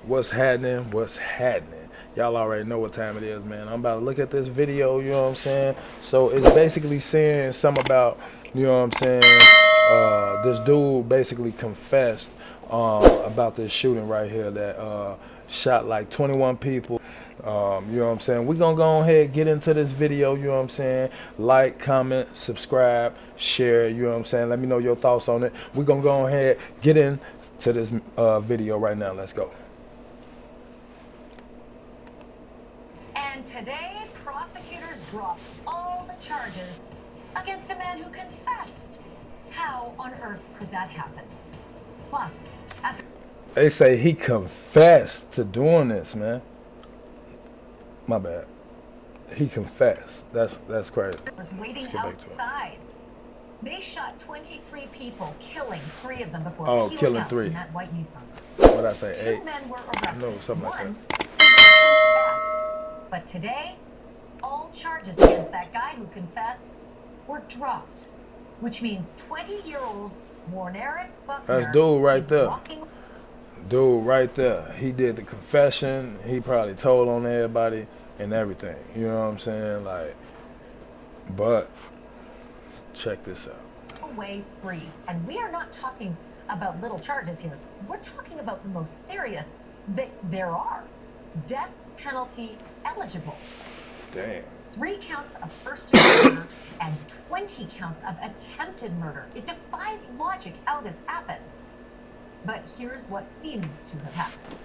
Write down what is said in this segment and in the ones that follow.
What's happening? What's happening? Y'all already know what time it is, man. I'm about to look at this video, you know what I'm saying? So it's basically saying something about, you know what I'm saying? This dude basically confessed about this shooting right here that shot like 21 people. You know what I'm saying? We're going to go ahead and get into this video, you know what I'm saying? Like, comment, subscribe, share, you know what I'm saying? Let me know your thoughts on it. We're going to go ahead get into this video right now. Let's go. And today, prosecutors dropped all the charges against a man who confessed. How on earth could that happen? Plus, after They say he confessed to doing this, man. My bad. He confessed. That's crazy. was waiting Let's get back to it. outside, they shot 23 people, killing 3 of them before Oh, peeling killing out 3. in that white Nissan. What I say? 2 8. men were I arrested. know, something like One confessed. But today, all charges against that guy who confessed were dropped, which means 20-year-old Warneric Buckner That's dude right is there. walking. Dude right there. He did the confession. He probably told on everybody and everything. You know what I'm saying? Like, but check this out. Away free. And we are not talking about little charges here. We're talking about the most serious that there are. Death penalty eligible. Damn. 3 counts of first-degree murder and 20 counts of attempted murder. It defies logic how this happened. But here's what seems to have happened.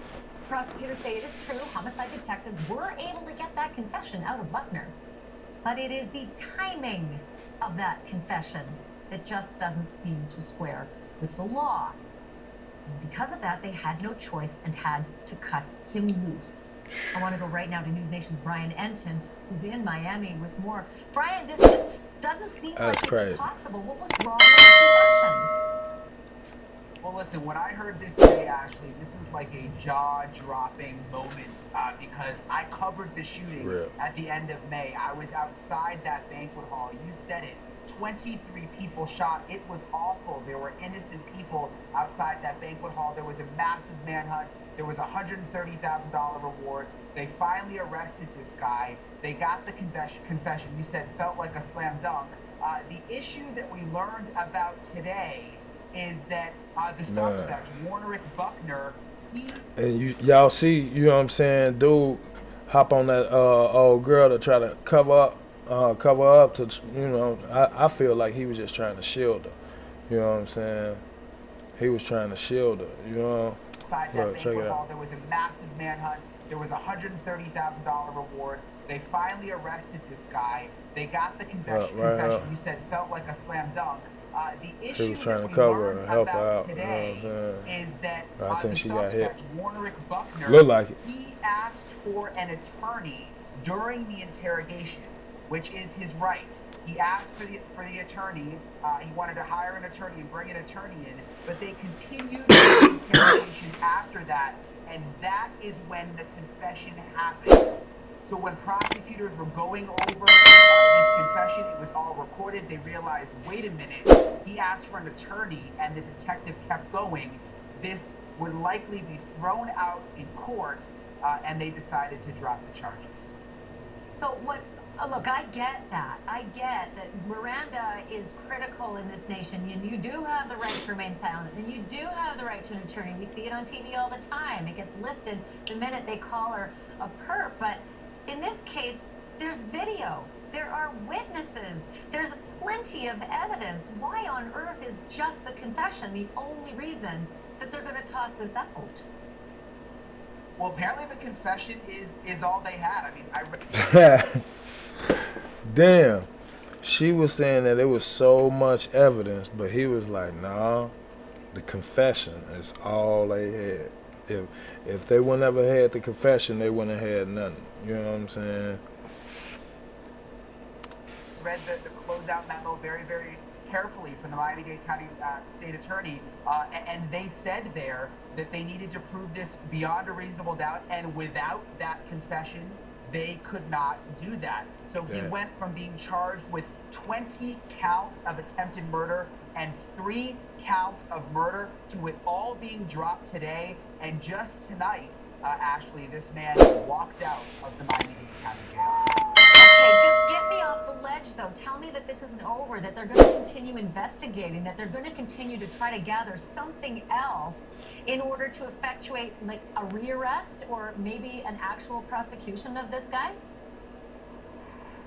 Prosecutors say it is true homicide detectives were able to get that confession out of Buckner. But it is the timing of that confession that just doesn't seem to square with the law. And because of that, they had no choice and had to cut him loose. I want to go right now to News Nation's Brian Enton, who's in Miami with more. Brian, this just doesn't seem That's like crazy. it's possible. What was wrong with the confession? Well, listen, when I heard this today, Ashley, this was like a jaw-dropping moment because I covered the shooting Real. at the end of May. I was outside that banquet hall. You said it. 23 people shot. It was awful. There were innocent people outside that banquet hall. There was a massive manhunt. There was a $130,000 reward. They finally arrested this guy. They got the confession. You said felt like a slam dunk. The issue that we learned about today is that the suspect, Warneric Buckner, And y'all see, you know what I'm saying, dude hop on that old girl to try to cover up to, you know, I feel like he was just trying to shield her. You know what I'm saying? He was trying to shield her, you know? inside that banquet hall, there was a massive manhunt. There was a $130,000 reward. They finally arrested this guy. They got the confession. You said felt like a slam dunk. The issue that we learned about today is that the suspect, Warneric Buckner, he asked for an attorney during the interrogation, which is his right. He asked for the attorney. He wanted to hire an attorney and bring an attorney in, but they continued the interrogation after that, and that is when the confession happened. So when prosecutors were going over this confession, it was all recorded. They realized, wait a minute, he asked for an attorney, and the detective kept going. This would likely be thrown out in court, and they decided to drop the charges. So look, I get that. I get that Miranda is critical in this nation, and you do have the right to remain silent, and you do have the right to an attorney. We see it on TV all the time. It gets listed the minute they call her a perp. But in this case, there's video. There are witnesses. There's plenty of evidence. Why on earth is just the confession the only reason that they're going to toss this out? Well, apparently the confession is all they had. I mean, Damn. She was saying that it was so much evidence, but he was like, nah, the confession is all they had. If they wouldn't ever had the confession, they wouldn't have had nothing. You know what I'm saying? Read the closeout memo very, very carefully from the Miami-Dade County State Attorney, and they said there that they needed to prove this beyond a reasonable doubt, and without that confession, they could not do that. So he went from being charged with 20 counts of attempted murder and 3 counts of murder to it all being dropped today. And just tonight, Ashley, this man walked out of the Miami-Dade County Jail. Okay, just get me off the ledge, though. Tell me that this isn't over, that they're going to continue investigating, that they're going to continue to try to gather something else in order to effectuate, like, a rearrest or maybe an actual prosecution of this guy?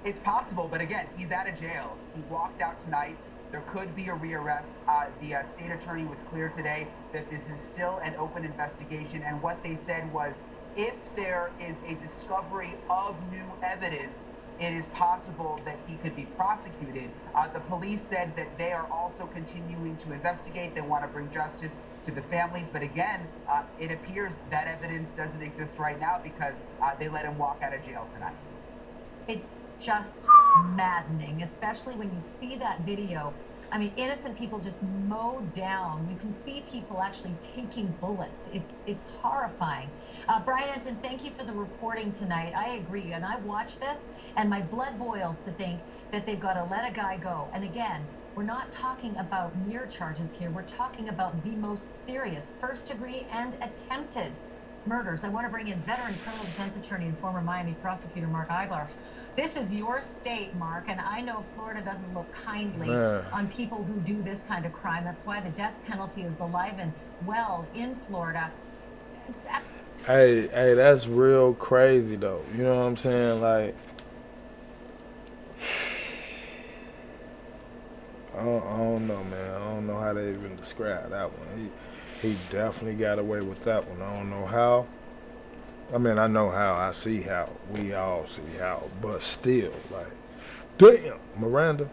It's possible, but again, he's out of jail. He walked out tonight. There could be a rearrest. The state attorney was clear today that this is still an open investigation, and what they said was if there is a discovery of new evidence, it is possible that he could be prosecuted. The police said that they are also continuing to investigate. They want to bring justice to the families. But again, it appears that evidence doesn't exist right now because they let him walk out of jail tonight. It's just maddening, especially when you see that video. I mean, innocent people just mowed down. You can see people actually taking bullets. It's horrifying. Brian Entin, thank you for the reporting tonight. I agree, and I watch this, and my blood boils to think that they've got to let a guy go. And again, we're not talking about mere charges here. We're talking about the most serious, first degree and attempted murders. I want to bring in veteran criminal defense attorney and former Miami prosecutor Mark Eiglarz. This is your state, Mark, and I know Florida doesn't look kindly on people who do this kind of crime. That's why the death penalty is alive and well in Florida. Hey, that's real crazy though. You know what I'm saying? Like, I don't know, man. I don't know how they even describe that one. He definitely got away with that one. I don't know how. I mean, I know how. I see how. We all see how. But still, like, damn, Miranda.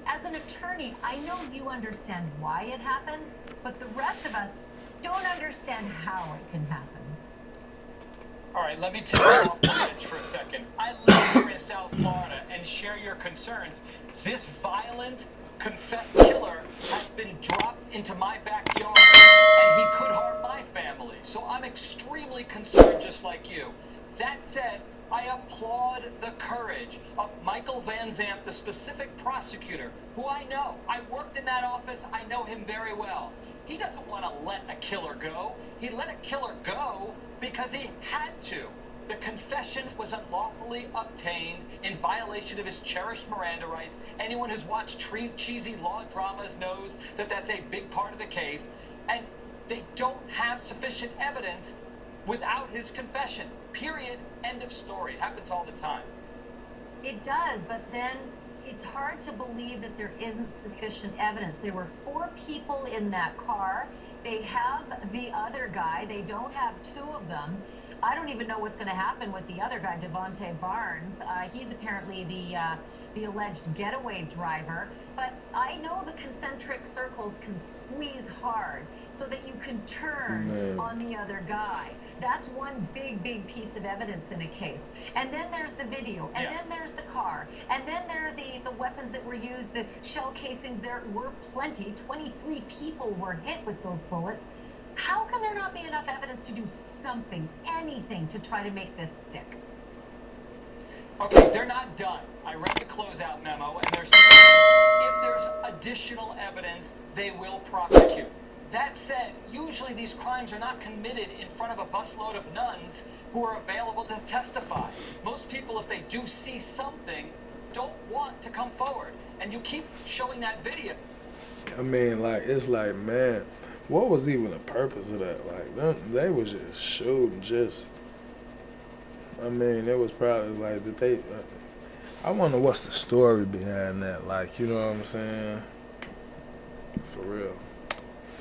As an attorney, I know you understand why it happened, but the rest of us don't understand how it can happen. All right, let me take you off the bench for a second. I live here in South Florida and share your concerns. This violent, confessed killer has been dropped into my backyard, and he could harm my family. So I'm extremely concerned, just like you. That said, I applaud the courage of Michael Van Zandt, the specific prosecutor, who I know. I worked in that office. I know him very well. He doesn't want to let a killer go. He let a killer go because he had to. The confession was unlawfully obtained in violation of his cherished Miranda rights. Anyone who's watched cheesy law dramas knows that that's a big part of the case. And they don't have sufficient evidence without his confession. Period. End of story. It happens all the time. It does, but then it's hard to believe that there isn't sufficient evidence. There were 4 people in that car. They have the other guy. They don't have 2 of them. I don't even know what's going to happen with the other guy, Devontae Barnes. He's apparently the alleged getaway driver. But I know the concentric circles can squeeze hard so that you can turn on the other guy. That's one big piece of evidence in a case. And then there's the video, and then there's the car, and then there are the weapons that were used, the shell casings. There were plenty. 23 people were hit with those bullets. How can there not be enough evidence to do something, anything, to try to make this stick? Okay, they're not done. I read the closeout memo, and they're saying if there's additional evidence, they will prosecute. That said, usually these crimes are not committed in front of a busload of nuns who are available to testify. Most people, if they do see something, don't want to come forward. And you keep showing that video. I mean, like, it's like, man, what was even the purpose of that? Like, they was just shooting, just. I mean, it was probably like that they. I wonder what's the story behind that. Like, you know what I'm saying? For real.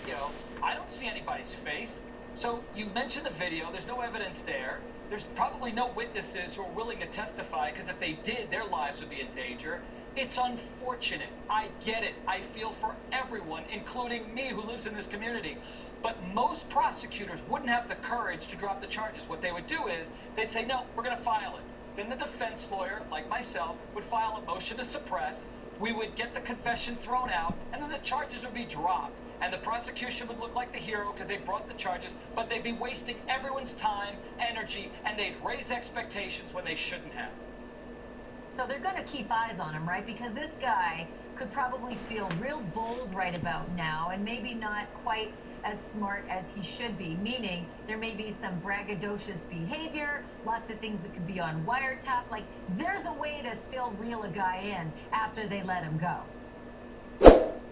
You know, I don't see anybody's face. So you mentioned the video. There's no evidence there. There's probably no witnesses who are willing to testify because if they did, their lives would be in danger. It's unfortunate. I get it. I feel for everyone, including me who lives in this community. But most prosecutors wouldn't have the courage to drop the charges. What they would do is they'd say, no, we're going to file it. Then the defense lawyer, like myself, would file a motion to suppress. We would get the confession thrown out, and then the charges would be dropped. And the prosecution would look like the hero because they brought the charges, but they'd be wasting everyone's time, energy, and they'd raise expectations when they shouldn't have. So they're going to keep eyes on him, right? Because this guy could probably feel real bold right about now and maybe not quite as smart as he should be, meaning there may be some braggadocious behavior, lots of things that could be on wiretap. Like, there's a way to still reel a guy in after they let him go.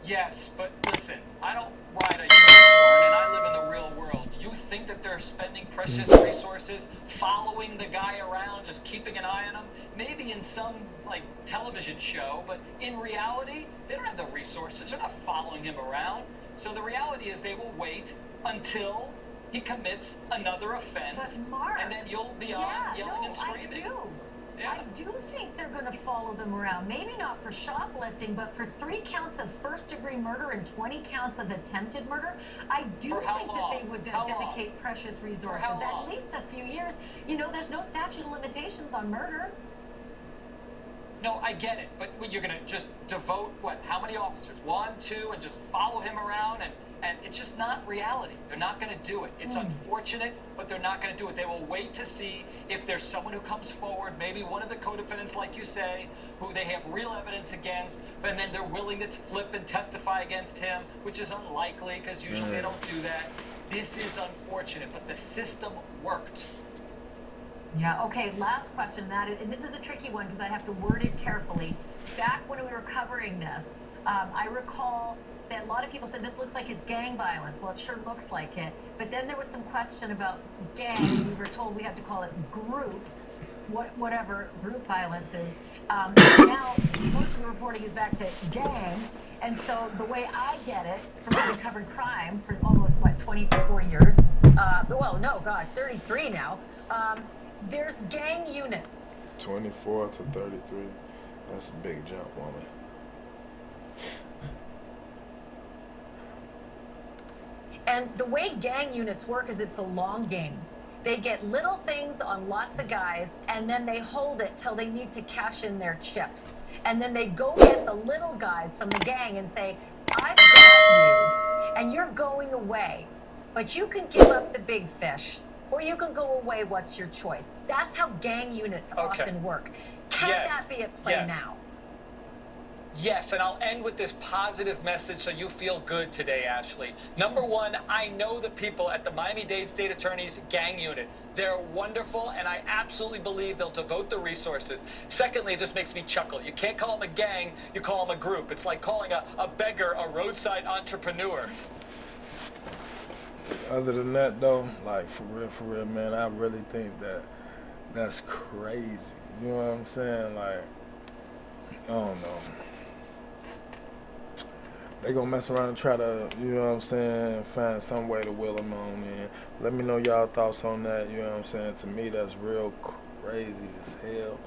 Yes, but listen, I don't ride a unicorn and I live in the real world. You think that they're spending precious resources following the guy around, just keeping an eye on him? Maybe in some, like, television show, but in reality, they don't have the resources. They're not following him around. So the reality is they will wait until he commits another offense, But Mark, and then you'll be on yelling and screaming. I do. Yeah. I do think they're going to follow them around. Maybe not for shoplifting, but for 3 counts of first-degree murder and 20 counts of attempted murder. I do think that they would dedicate precious resources. At least a few years. You know, there's no statute of limitations on murder. No, I get it, but you're going to just devote, what, how many officers? 1, 2, and just follow him around, and it's just not reality. They're not going to do it. It's unfortunate, but they're not going to do it. They will wait to see if there's someone who comes forward, maybe one of the co-defendants, like you say, who they have real evidence against, and then they're willing to flip and testify against him, which is unlikely, because usually they don't do that. This is unfortunate, but the system worked. Yeah, okay, last question, and this is a tricky one because I have to word it carefully. Back when we were covering this, I recall that a lot of people said this looks like it's gang violence. Well, it sure looks like it. But then there was some question about gang. We were told we had to call it group, whatever group violence is. Now, most of the reporting is back to gang. And so the way I get it, from having covered crime for almost, 24 years, 33 now, there's gang units. 24 to 33. That's a big jump, woman. And the way gang units work is it's a long game. They get little things on lots of guys, and then they hold it till they need to cash in their chips. And then they go get the little guys from the gang and say, I've got you, and you're going away. But you can give up the big fish, or you can go away. What's your choice? That's how gang units often work. Can that be at play now? Yes, and I'll end with this positive message so you feel good today, Ashley. Number one, I know the people at the Miami-Dade State Attorney's gang unit. They're wonderful, and I absolutely believe they'll devote the resources. Secondly, it just makes me chuckle. You can't call them a gang, you call them a group. It's like calling a beggar a roadside entrepreneur. Other than that, though, like, for real, man, I really think that's crazy. You know what I'm saying? Like, I don't know. They gonna mess around and try to, you know what I'm saying, find some way to wheel them on in. Let me know y'all thoughts on that, you know what I'm saying? To me, that's real crazy as hell.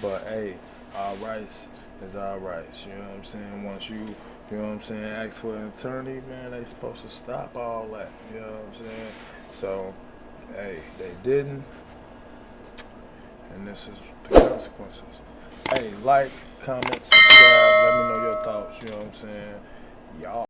But, hey, all rights is all rights, you know what I'm saying? Once you know what I'm saying, ask for an attorney, man, they supposed to stop all that, you know what I'm saying? So, hey, they didn't, and this is the consequences. Hey, like, comment, subscribe, let me know your thoughts, you know what I'm saying? Y'all.